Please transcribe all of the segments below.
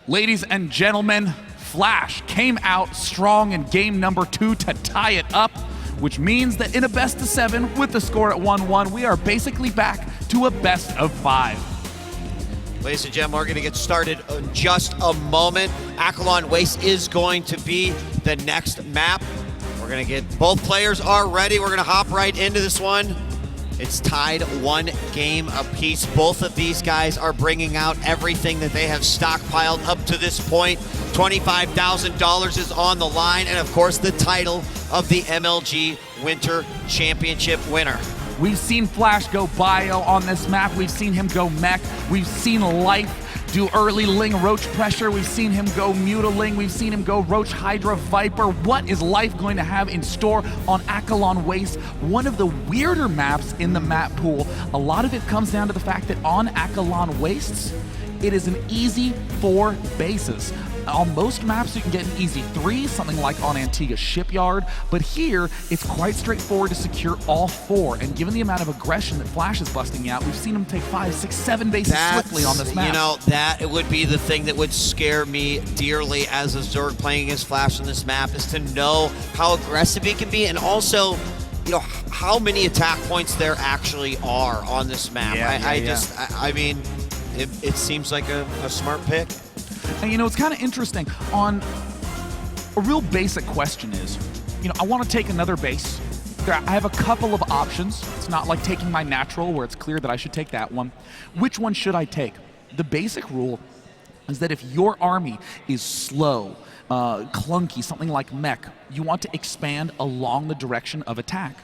Ladies and gentlemen, Flash came out strong in game number 2 to tie it up, which means that in a best of 7 with the score at 1-1, we are basically back to a best of 5. Ladies and gentlemen, we're going to get started in just a moment. Akalon Waste is going to be the next map. We're going to get, both players are ready. We're going to hop right into this one. It's tied 1 game apiece. Both of these guys are bringing out everything that they have stockpiled up to this point. $25,000 is on the line, and of course the title of the MLG Winter Championship winner. We've seen Flash go bio on this map. We've seen him go mech. We've seen Life do early Ling Roach pressure. We've seen him go Mutaling. We've seen him go Roach Hydra Viper. What is Life going to have in store on Akalon Waste? One of the weirder maps in the map pool. A lot of it comes down to the fact that on Akalon Wastes, it is an easy 4 bases. On most maps, you can get an easy 3, something like on Antigua Shipyard, but here, it's quite straightforward to secure all 4, and given the amount of aggression that Flash is busting out, we've seen him take 5, 6, 7 bases swiftly on this map. You know, that it would be the thing that would scare me dearly as a Zerg playing against Flash on this map, is to know how aggressive he can be, and also, you know, how many attack points there actually are on this map. I mean, it seems like a smart pick. And you know, it's kind of interesting. On a real basic question is, you know, I want to take another base. I have a couple of options. It's not like taking my natural where it's clear that I should take that one. Which one should I take? The basic rule is that if your army is slow, clunky, something like mech, you want to expand along the direction of attack.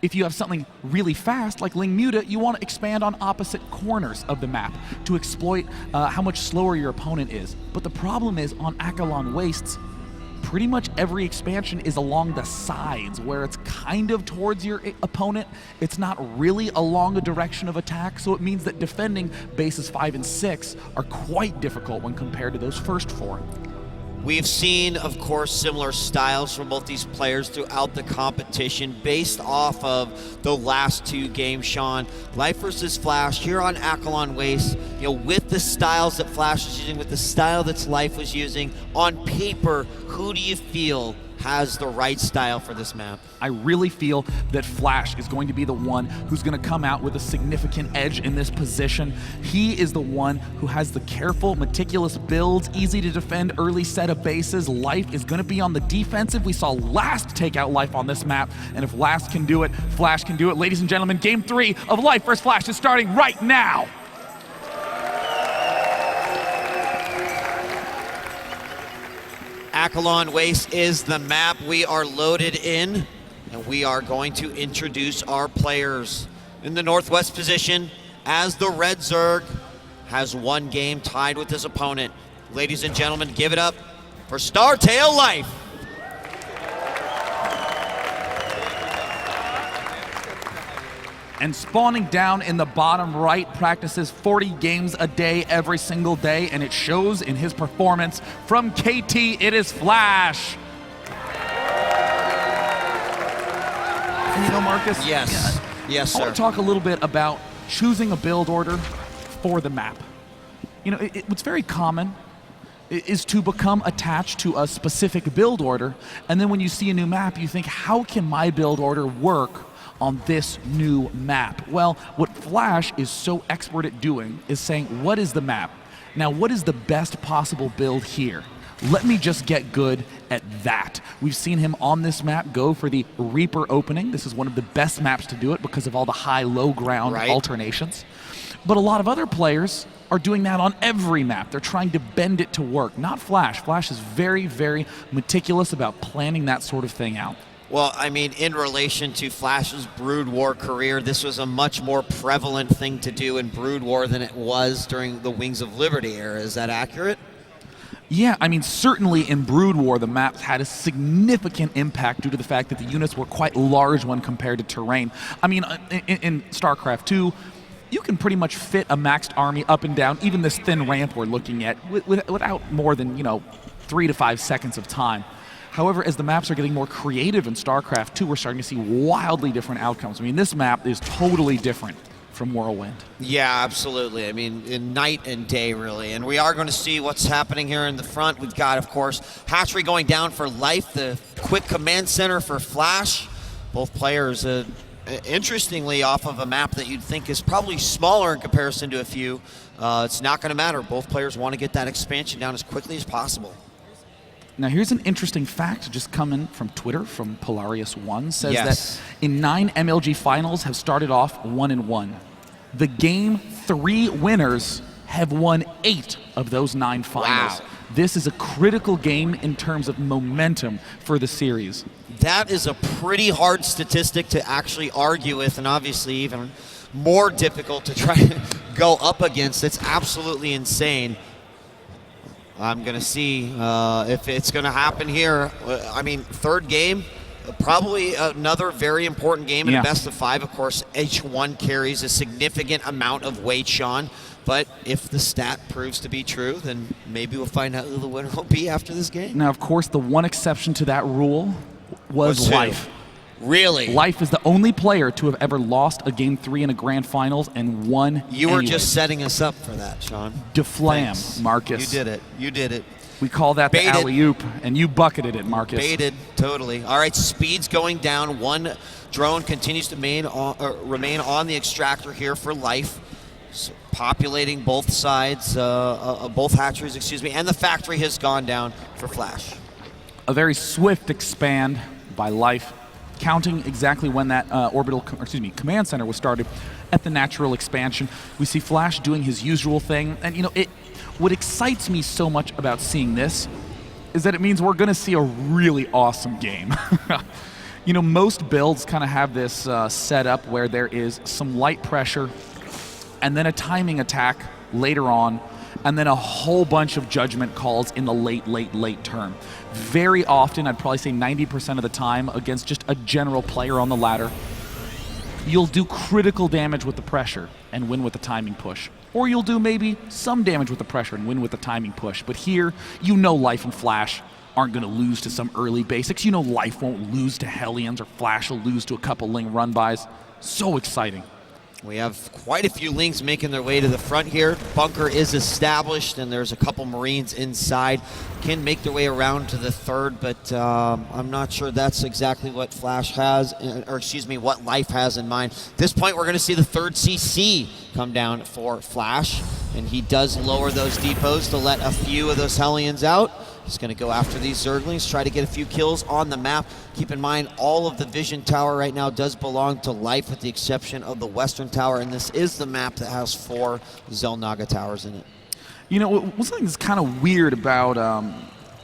If you have something really fast, like Ling Muta, you want to expand on opposite corners of the map to exploit how much slower your opponent is. But the problem is, on Akalon Wastes, pretty much every expansion is along the sides, where it's kind of towards your opponent. It's not really along a direction of attack, so it means that defending bases 5 and 6 are quite difficult when compared to those first 4. We've seen, of course, similar styles from both these players throughout the competition based off of the last 2 games, Sean. Life versus Flash here on Akalon Waste, you know, with the styles that Flash is using, with the style that Life was using, on paper, who do you feel has the right style for this map? I really feel that Flash is going to be the one who's going to come out with a significant edge in this position. He is the one who has the careful, meticulous builds, easy to defend early set of bases. Life is going to be on the defensive. We saw Last take out Life on this map, and if Last can do it, Flash can do it. Ladies and gentlemen, game 3 of Life vs. Flash is starting right now. Akalon Waste is the map. We are loaded in, and we are going to introduce our players. In the northwest position, as the Red Zerg has 1 game tied with his opponent. Ladies and gentlemen, give it up for Startail Life. And spawning down in the bottom right, practices 40 games a day every single day, and it shows in his performance. From KT, it is Flash. And you know, Marcus? Yes. Yes, sir. I want to talk a little bit about choosing a build order for the map. You know, what's very common is to become attached to a specific build order, and then when you see a new map, you think, how can my build order work on this new map? Well, what Flash is so expert at doing is saying, what is the map? Now, what is the best possible build here? Let me just get good at that. We've seen him on this map go for the Reaper opening. This is one of the best maps to do it because of all the high-low ground alternations. But a lot of other players are doing that on every map. They're trying to bend it to work, not Flash. Flash is very, very meticulous about planning that sort of thing out. Well, I mean, in relation to Flash's Brood War career, this was a much more prevalent thing to do in Brood War than it was during the Wings of Liberty era. Is that accurate? Yeah, I mean, certainly in Brood War, the maps had a significant impact due to the fact that the units were quite large when compared to terrain. I mean, in StarCraft 2, you can pretty much fit a maxed army up and down, even this thin ramp we're looking at, without more than, you know, 3 to 5 seconds of time. However, as the maps are getting more creative in StarCraft 2, we're starting to see wildly different outcomes. I mean, this map is totally different from Whirlwind. Yeah, absolutely. I mean, in night and day, really. And we are going to see what's happening here in the front. We've got, of course, Hatchery going down for Life, the quick command center for Flash. Both players, interestingly, off of a map that you'd think is probably smaller in comparison to a few. It's not going to matter. Both players want to get that expansion down as quickly as possible. Now, here's an interesting fact just coming from Twitter from Polarius1. Says Yes. that in 9 MLG finals have started off 1-1. The game 3 winners have won 8 of those 9 finals. Wow. This is a critical game in terms of momentum for the series. That is a pretty hard statistic to actually argue with, and obviously even more difficult to try to go up against. It's absolutely insane. I'm going to see if it's going to happen here. I mean, third game, probably another very important game in a best of 5. Of course, H1 carries a significant amount of weight, Sean. But if the stat proves to be true, then maybe we'll find out who the winner will be after this game. Now, of course, the one exception to that rule was Life. Really? Life is the only player to have ever lost a Game 3 in a Grand Finals and won. You were just setting us up for that, Sean. Deflam, Thanks. Marcus. You did it. You did it. We call that Baited. the alley-oop, and you bucketed it, Marcus. Baited, totally. All right, speed's going down. One drone continues to remain on the extractor here for Life. So populating both sides, both hatcheries, excuse me, and the factory has gone down for Flash. A very swift expand by Life, counting exactly when that command center was started at the natural expansion. We see Flash doing his usual thing, and you know, what excites me so much about seeing this is that it means we're going to see a really awesome game. You know, most builds kind of have this setup where there is some light pressure and then a timing attack later on, and then a whole bunch of judgment calls in the late term. Very often, I'd probably say 90% of the time, against just a general player on the ladder, you'll do critical damage with the pressure and win with the timing push. Or you'll do maybe some damage with the pressure and win with the timing push. But here, you know Life and Flash aren't going to lose to some early basics. You know Life won't lose to Hellions, or Flash will lose to a couple Ling run-bys. So exciting. We have quite a few Lings making their way to the front here. Bunker is established, and there's a couple Marines inside. Can make their way around to the third, but I'm not sure that's exactly what Flash has, or excuse me, what Life has in mind. At this point, we're going to see the third CC come down for Flash, and he does lower those depots to let a few of those Hellions out. He's going to go after these Zerglings, try to get a few kills on the map. Keep in mind, all of the Vision Tower right now does belong to Life, with the exception of the Western Tower, and this is the map that has 4 Xel'Naga towers in it. You know, one thing that's kind of weird about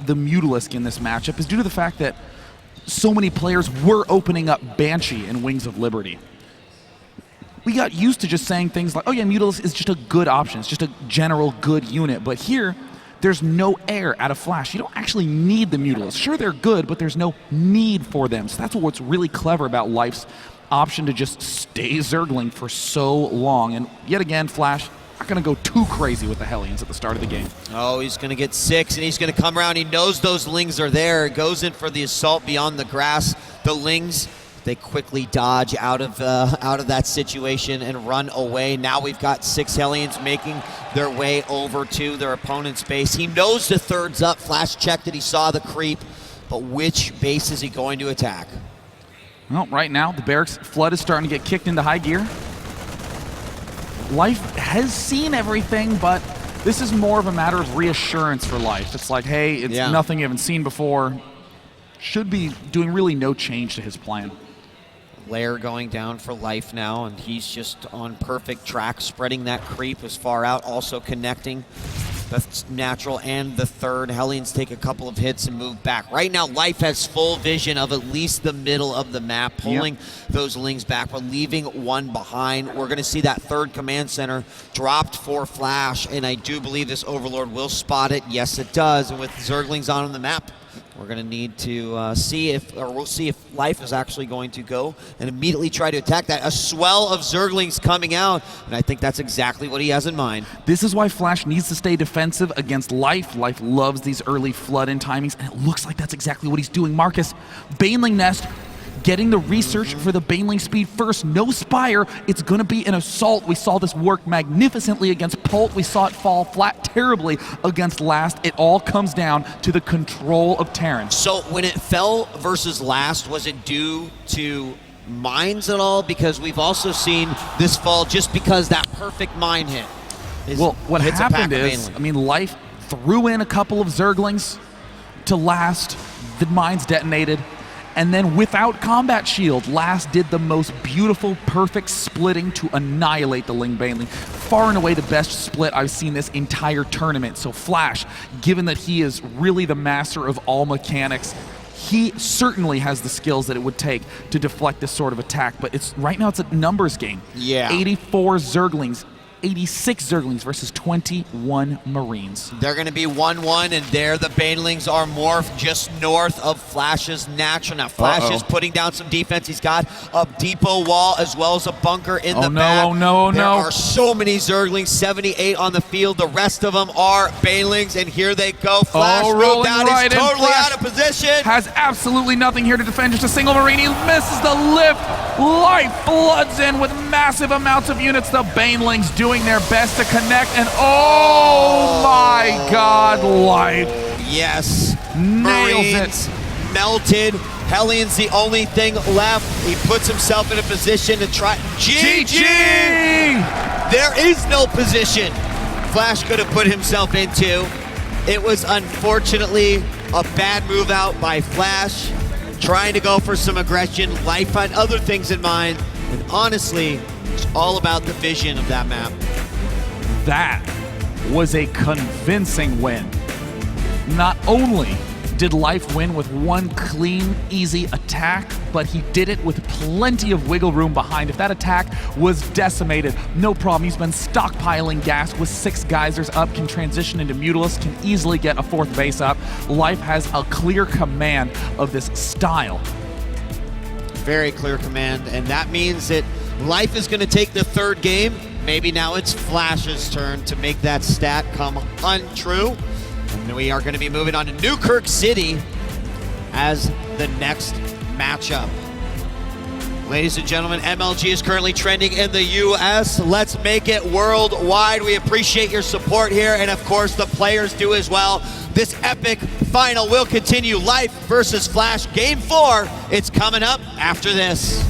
the Mutalisk in this matchup is due to the fact that so many players were opening up Banshee and Wings of Liberty. We got used to just saying things like, oh yeah, Mutalisk is just a good option. It's just a general good unit. But here, there's no air out of Flash. You don't actually need the Mutalisk. Sure, they're good, but there's no need for them. So that's what's really clever about Life's option to just stay Zergling for so long. And yet again, Flash not going to go too crazy with the Hellions at the start of the game. Oh, he's going to get 6, and he's going to come around. He knows those Lings are there. Goes in for the assault beyond the grass. The Lings, they quickly dodge out of that situation and run away. Now we've got 6 Hellions making their way over to their opponent's base. He knows the third's up. Flash checked it. He saw the creep. But which base is he going to attack? Well, right now, the Barracks Flood is starting to get kicked into high gear. Life has seen everything, but this is more of a matter of reassurance for Life. It's like, hey, it's nothing you haven't seen before. Should be doing really no change to his plan. Lair going down for Life now, and he's just on perfect track, spreading that creep as far out, also connecting the natural and the third. Hellions take a couple of hits and move back. Right now, Life has full vision of at least the middle of the map, pulling those Lings back, but leaving one behind. We're going to see that third command center dropped for Flash, and I do believe this Overlord will spot it. Yes, it does, and with Zerglings on the map, we're going to need to we'll see if Life is actually going to go and immediately try to attack that. A swell of Zerglings coming out, and I think that's exactly what he has in mind. This is why Flash needs to stay defensive against Life. Life loves these early flood-in timings, and it looks like that's exactly what he's doing. Marcus, Baneling Nest getting the research for the Baneling speed first. No Spire, it's going to be an assault. We saw this work magnificently against Pult. We saw it fall flat terribly against Last. It all comes down to the control of Terran. So when it fell versus Last, was it due to mines at all? Because we've also seen this fall just because that perfect mine hit. Well, what happened is, I mean, Life threw in a couple of Zerglings to Last. The mines detonated. And then without combat shield, Last did the most beautiful, perfect splitting to annihilate the Ling Baneling. Far and away the best split I've seen this entire tournament. So Flash, given that he is really the master of all mechanics, he certainly has the skills that it would take to deflect this sort of attack. But right now it's a numbers game. Yeah. 84 Zerglings. 86 Zerglings versus 21 Marines. They're going to be 1-1, and there the Banelings are morphed just north of Flash's natural. Now, Flash is putting down some defense. He's got a depot wall as well as a bunker in the back. Oh, no, there are so many Zerglings, 78 on the field. The rest of them are Banelings, and here they go. Flash moved out. He's totally out of position. Has absolutely nothing here to defend, just a single Marine. He misses the lift. Life floods in with massive amounts of units. The Banelings doing their best to connect, and oh my God, Life. Yes. Nails Marines melted. Hellions the only thing left. He puts himself in a position to try. GG! There is no position Flash could have put himself into. It was unfortunately a bad move out by Flash, trying to go for some aggression. Life had other things in mind, and honestly, it's all about the vision of that map. That was a convincing win. Not only did Life win with one clean, easy attack, but he did it with plenty of wiggle room behind. If that attack was decimated, no problem. He's been stockpiling gas with 6 geysers up, can transition into Mutalisk, can easily get a 4th base up. Life has a clear command of this style. Very clear command, and that means that Life is going to take the 3rd game. Maybe now it's Flash's turn to make that stat come untrue. And we are going to be moving on to Newkirk City as the next matchup. Ladies and gentlemen, MLG is currently trending in the US. Let's make it worldwide. We appreciate your support here, and of course the players do as well. This epic final will continue. Life versus Flash, Game 4. It's coming up after this.